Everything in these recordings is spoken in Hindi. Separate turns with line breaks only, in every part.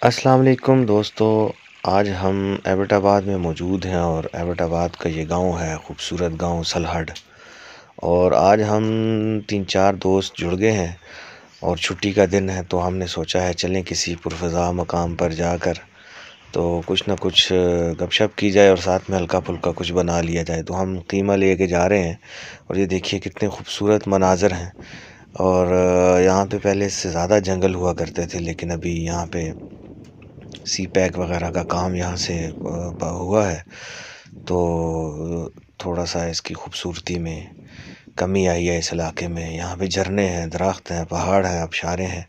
अस्सलाम वालेकुम दोस्तों। आज हम एबटाबाद में मौजूद हैं और एबटाबाद का ये गांव है, खूबसूरत गांव सलहट। और आज हम 3-4 दोस्त जुड़ गए हैं और छुट्टी का दिन है, तो हमने सोचा है चलें किसी पुरफ़ज़ा मकाम पर जाकर तो कुछ ना कुछ गपशप की जाए और साथ में हल्का फुल्का कुछ बना लिया जाए। तो हम कीमा लेके जा रहे हैं और ये देखिए कितने खूबसूरत मनाज़र हैं। और यहाँ पे पहले इससे ज़्यादा जंगल हुआ करते थे, लेकिन अभी यहाँ पे सी पैक वगैरह का काम यहाँ से हुआ है, तो थोड़ा सा इसकी खूबसूरती में कमी आई है इस इलाके में। यहाँ पे झरने हैं, दरख्त हैं, पहाड़ हैं, आबशारें हैं।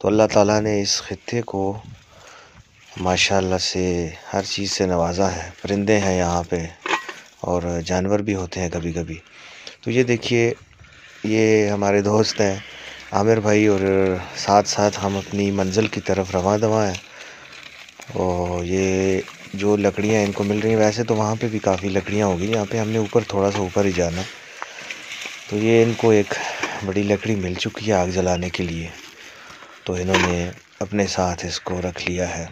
तो अल्लाह ताला ने इस खित्ते को माशाल्लाह से हर चीज़ से नवाजा है। परिंदे हैं यहाँ पे और जानवर भी होते हैं कभी कभी। तो ये देखिए, ये हमारे दोस्त हैं आमिर भाई, और साथ साथ हम अपनी मंजिल की तरफ रवां दवां हैं। और ये जो लकड़ियाँ इनको मिल रही हैं, वैसे तो वहाँ पे भी काफ़ी लकड़ियाँ होगी, यहाँ पे हमने ऊपर थोड़ा सा ऊपर ही जाना। तो ये इनको एक बड़ी लकड़ी मिल चुकी है आग जलाने के लिए, तो इन्होंने अपने साथ इसको रख लिया है।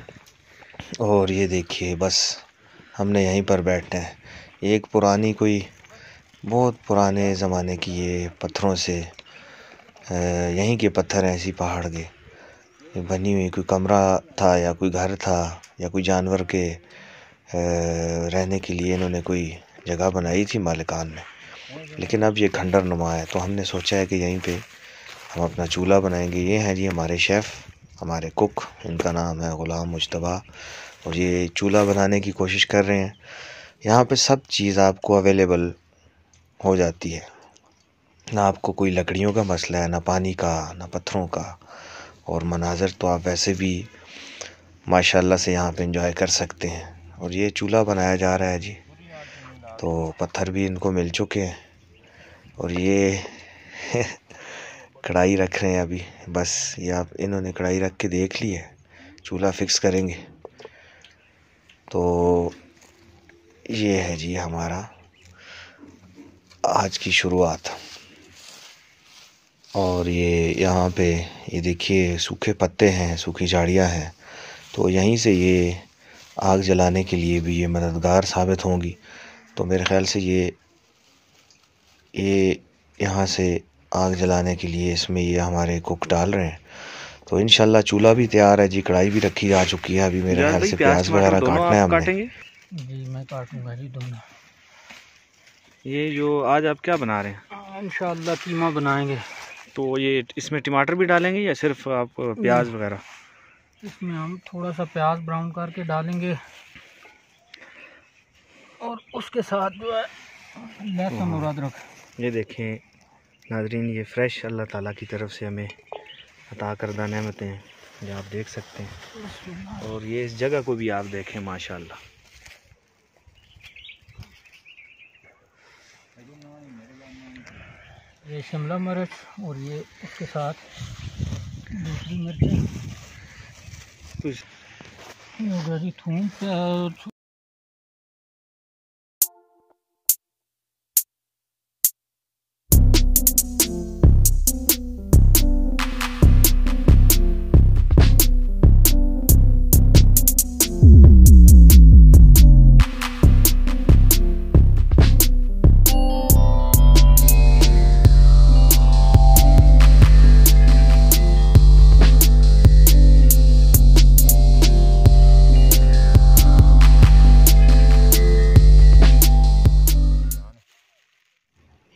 और ये देखिए, बस हमने यहीं पर बैठना है। एक पुरानी, कोई बहुत पुराने ज़माने की ये पत्थरों से, यहीं के पत्थर हैं, इसी पहाड़ के बनी हुई कोई कमरा था या कोई घर था या कोई जानवर के रहने के लिए इन्होंने कोई जगह बनाई थी मालिकान ने। लेकिन अब ये खंडर नुमा है, तो हमने सोचा है कि यहीं पे हम अपना चूल्हा बनाएंगे। ये हैं जी हमारे शेफ़, हमारे कुक, इनका नाम है ग़ुलाम मुश्तबा, और ये चूल्हा बनाने की कोशिश कर रहे हैं। यहाँ पे सब चीज़ आपको अवेलेबल हो जाती है, ना आपको कोई लकड़ियों का मसला है, ना पानी का, ना पत्थरों का। और मनाज़र तो आप वैसे भी माशाल्लाह से यहाँ पे एंजॉय कर सकते हैं। और ये चूल्हा बनाया जा रहा है जी, तो पत्थर भी इनको मिल चुके हैं और ये कढ़ाई रख रहे हैं अभी। बस ये आप, इन्होंने कढ़ाई रख के देख ली है, चूल्हा फिक्स करेंगे। तो ये है जी हमारा आज की शुरुआत। और ये यहाँ पे ये देखिए सूखे पत्ते हैं, सूखी झाड़ियाँ हैं, तो यहीं से ये आग जलाने के लिए भी ये मददगार साबित होंगी। तो मेरे ख़्याल से ये यहाँ से आग जलाने के लिए इसमें ये हमारे कुक डाल रहे हैं। तो इंशाल्लाह चूल्हा भी तैयार है जी, कढ़ाई भी रखी जा चुकी है। अभी मेरे ख्याल से प्याज वगैरह काटना है हमने।
जी मैं काटूंगा जी दोनों।
ये जो आज आप क्या बना रहे हैं?
इंशाल्लाह कीमा बनाएंगे।
तो ये इसमें टमाटर भी डालेंगे या सिर्फ आप प्याज वगैरह?
इसमें हम थोड़ा सा प्याज ब्राउन करके डालेंगे और उसके साथ जो है लहसुन और अदरक।
ये देखें नाजरीन, ये फ्रेश अल्लाह ताला की तरफ से हमें अता करदा नेमतें हैं, ये आप देख सकते हैं। और ये इस जगह को भी आप देखें माशाल्लाह।
ये शिमला मिर्च और ये उसके साथ दूसरी मिर्च, ये हो गया जी थूम।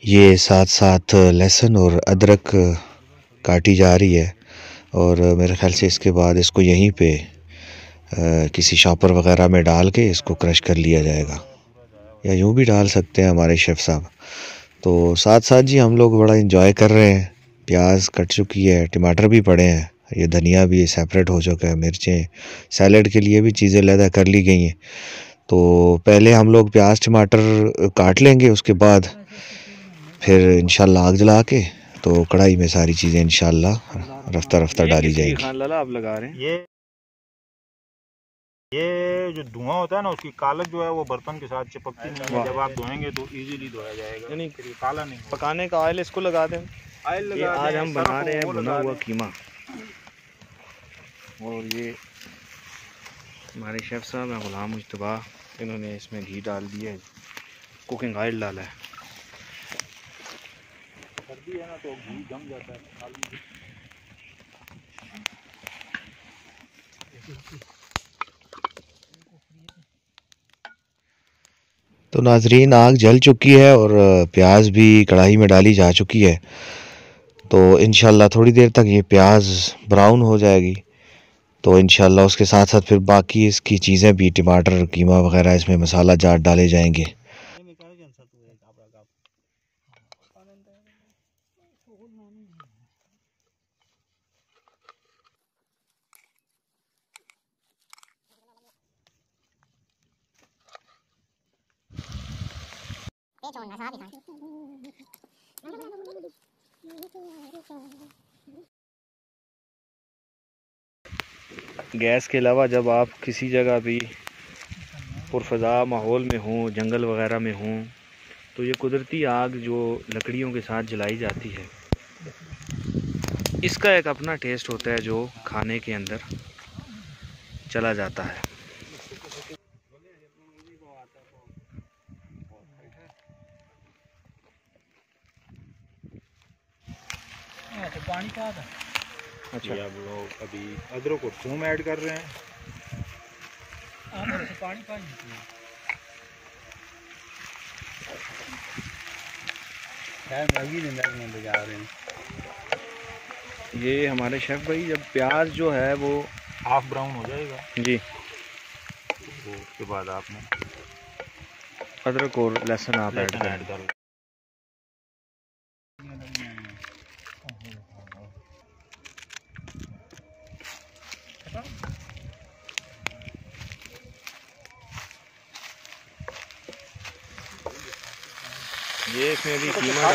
ये साथ साथ लहसुन और अदरक काटी जा रही है, और मेरे ख्याल से इसके बाद इसको यहीं पे किसी शॉपर वगैरह में डाल के इसको क्रश कर लिया जाएगा, या यूँ भी डाल सकते हैं हमारे शेफ़ साहब। तो साथ साथ जी हम लोग बड़ा इंजॉय कर रहे हैं। प्याज कट चुकी है, टमाटर भी पड़े हैं, ये धनिया भी सेपरेट हो चुका है, मिर्चें, सैलड के लिए भी चीज़ें लहदा कर ली गई हैं। तो पहले हम लोग प्याज टमाटर काट लेंगे, उसके बाद फिर इंशाल्लाह आग जला के तो कढ़ाई में सारी चीज़ें इंशाल्लाह रफ्ता रफ्ता डाली जाएगी।
खान लाला आप लगा रहे हैं?
ये जो धुआं होता है ना, उसकी कालक जो है वो बर्तन के साथ चिपकती नहीं है। जब आप धोएंगे तो इजीली धोया जाएगा, यानी काला नहीं।
पकाने का ऑयल इसको लगा दें।
ऑयल लगा
आज हम बना रहे हैं भुना हुआ कीमा, और ये हमारे शेफ़ साहब हैं गुलाम मुश्तबा, इन्होंने इसमें घी डाल दिया है, कुकिंग ऑयल डाला है।
सर्दी है ना तो घी जम जाता है।
तो नाजरीन आग जल चुकी है और प्याज भी कढ़ाई में डाली जा चुकी है। तो इंशाल्लाह थोड़ी देर तक ये प्याज ब्राउन हो जाएगी, तो इंशाल्लाह उसके साथ साथ फिर बाकी इसकी चीज़ें भी, टमाटर, कीमा वगैरह, इसमें मसाला जाट डाले जाएंगे।
गैस के अलावा जब आप किसी जगह भी पुरफ़ज़ा माहौल में हों, जंगल वगैरह में हों, तो ये कुदरती आग जो लकड़ियों के साथ जलाई जाती है, इसका एक अपना टेस्ट होता है जो खाने के अंदर चला जाता है।
पानी का था।
अच्छा, अब लोग अभी अदरक और थूम ऐड कर रहे हैं।
पानी जा रहे हैं।
ये हमारे शेफ़ भाई जब प्याज जो है वो
हाफ ब्राउन हो जाएगा
जी,
तो उसके बाद आपने
अदरक और लहसुन आप ऐड
लहसुन
करें।
ऐड कर।
ये इसमें भी कीमा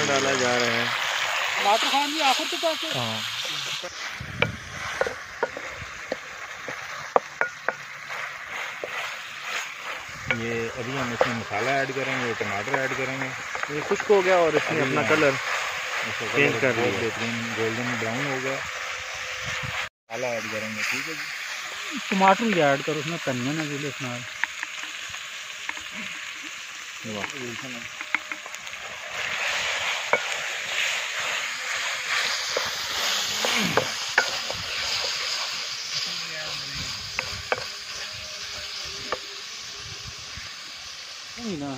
डाला जा रहा है।
ये अभी हम इसमें मसाला ऐड करेंगे, टमाटर ऐड करेंगे।
ये खुश्क हो गया और इसने अपना कलर चेंज कर लिया,
बेहतरीन गोल्डन ब्राउन हो गया। मसाला ऐड करेंगे, ठीक है जी।
टमाटर भी ऐड करो उसमें, धनिया ना भी इसमें।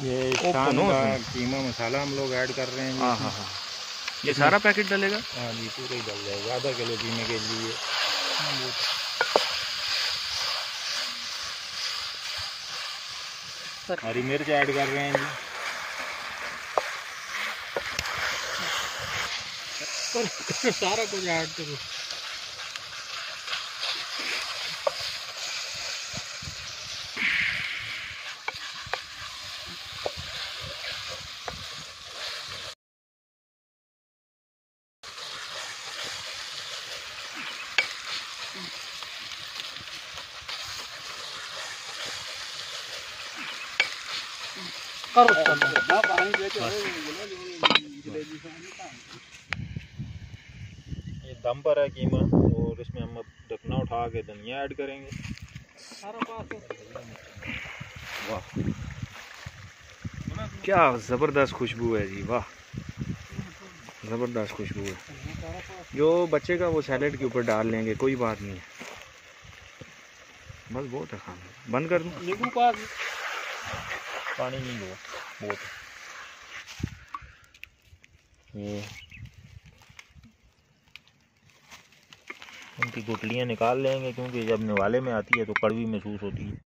ये शान का कीमा मसाला हम लोग ऐड कर रहे हैं।
हाँ हाँ हाँ, ये सारा पैकेट डलेगा।
हाँ जी, पूरा ही डल जाएगा आधा किलो कीमे के लिए। हरी मिर्च ऐड कर रहे हैं जी।
सारा कुछ ऐड करो।
ये दम पर है कीमा, और इसमें हम अब ढकना उठा के धनिया ऐड करेंगे।
वाह, क्या ज़बरदस्त खुशबू है जी, वाह ज़बरदस्त खुशबू है। जो बचेगा वो सैलेड के ऊपर डाल लेंगे, कोई बात नहीं है। बस बहुत है खाना, बंद कर दूँ।
नींबू पास
पानी नहीं दो बहुत। ये उनकी गुठलियाँ निकाल लेंगे, क्योंकि जब निवाले में आती है तो कड़वी महसूस होती है।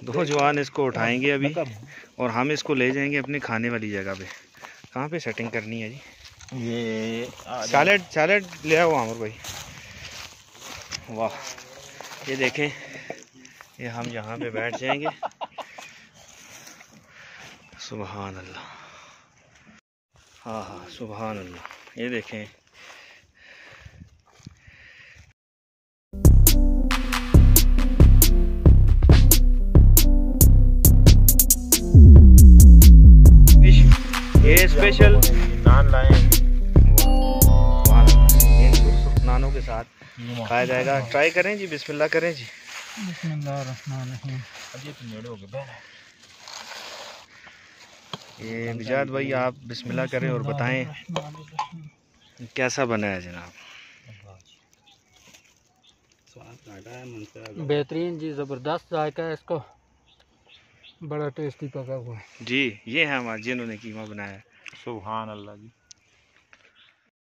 दो जवान इसको उठाएंगे अभी, और हम इसको ले जाएंगे अपने खाने वाली जगह पे। कहाँ पे सेटिंग करनी है जी?
ये
सैलेड ले आओ आमिर भाई। वाह, ये देखें, ये हम यहाँ पे बैठ जाएंगे। सुभान अल्लाह, हाँ हाँ सुभान अल्लाह। ये देखें, स्पेशल
नान लाए हैं।
इन सुरसुर नानों के साथ खाया जाएगा। ट्राई करें जी, बिस्मिल्लाह करें जी।
बिस्मिल्लाहिर्रहमानिर्रहीम।
ये बिजाद भाई आप बिस्मिल्लाह करें और बताएं कैसा बना है जनाब।
बेहतरीन जी, ज़बरदस्त जायका है इसको, बड़ा टेस्टी पका हुआ है
जी। ये है हमारे जिन्होंने कीमा बनाया है।
सुभान अल्लाह जी।